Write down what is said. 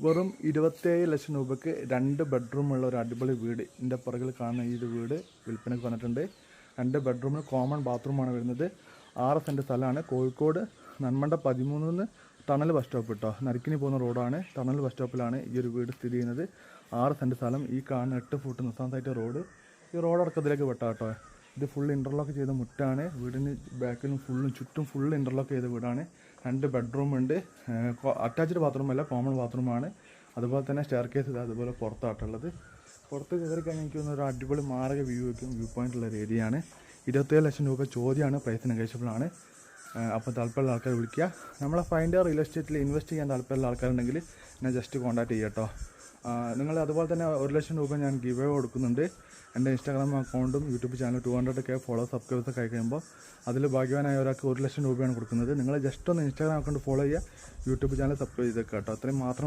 വെറും 27 ലക്ഷം രൂപയ്ക്ക് 2 ബെഡ്റൂമുള്ള ഒരു അടിപൊളി വീട് ഇതിൻ്റെ പുറകിൽ കാണുന്ന ഈ ഒരു വീട് വിൽപ്പനയ്ക്ക് വന്നിട്ടുണ്ട്. 2 ബെഡ്റൂമിന് കോമൺ ബാത്റൂമാണ് വരുന്നത്. 6 സെൻറ്റ് സ്ഥലമാണ്. Kozhikode Nanmanda 13 tunnel bus stop കേട്ടോ. നരിക്കിനി പോകുന്ന റോഡാണ്. ടണൽ ബസ് സ്റ്റോപ്പിലാണ് ഈ ഒരു വീട് സ്ഥിതി ചെയ്യുന്നത്. 6 സെൻറ്റ് സ്ഥലം. ഈ കാണുന്ന 8 ഫുട്ട് നിസ്സാന്തായിട്ട് റോഡ്. ഈ റോഡ് അടക്കത്തിലേക്ക് വെട്ടാം കേട്ടോ. ഇത് ഫുൾ ഇൻ്റർലോക്ക് ചെയ്ത മുറ്റാണ്. വീടിന് ബാക്കിലും ചുറ്റും ഫുൾ ഇൻ്റർലോക്ക് ചെയ്ത വീടാണ്. 2 ബെഡ്റൂം ഉണ്ട്. അറ്റാച്ച്ഡ് ബാത്റൂമല്ല, കോമൺ ബാത്റൂമാണ്. അതുപോലെ തന്നെ സ്റ്റെയർ കേസ് അതുപോലെ പുറത്താട്ടുള്ളത്. പുറത്ത് കയറി കഴിഞ്ഞാൽ എനിക്ക് തോന്നുന്ന ഒരു അടിപൊളി മാരക വ്യൂ പോയിൻ്റുള്ള ഒരു ഏരിയയാണ്. 27 ലക്ഷം രൂപ ചോദ്യമാണ്. പ്രൈസ് നെഗോഷ്യബിൾ ആണ്. അപ്പോൾ താല്പര്യമുള്ള ആൾക്കാർ വിളിക്കുക. നമ്മളെ ഫൈൻഡർ റിയൽ എസ്റ്റേറ്റിൽ ഇൻവെസ്റ്റ് ചെയ്യാൻ താല്പര്യമുള്ള ആൾക്കാരുണ്ടെങ്കിൽ എന്നെ ജസ്റ്റ് കോൺടാക്ട് ചെയ്യുക കേട്ടോ. നിങ്ങൾ അതുപോലെ തന്നെ 1 ലക്ഷം രൂപ ഞാൻ ഗിവ് അവേ കൊടുക്കുന്നുണ്ട്. എൻ്റെ ഇൻസ്റ്റാഗ്രാം അക്കൗണ്ടും യൂട്യൂബ് ചാനൽ 200K ഫോളോവേഴ്സ് സബ്സ്ക്രൈബേഴ്സൊക്കെ ആയി കഴിയുമ്പോൾ അതിൽ ഭാഗ്യവാനായ ഒരാൾക്ക് 1 ലക്ഷം രൂപയാണ് കൊടുക്കുന്നത്. നിങ്ങൾ ജസ്റ്റ് ഒന്ന് ഇൻസ്റ്റാഗ്രാം അക്കൗണ്ട് ഫോളോ ചെയ്യുക, യൂട്യൂബ് ചാനൽ സബ്സ്ക്രൈബ് ചെയ്തേക്കുക കേട്ടോ. അത്രയും മാത്രം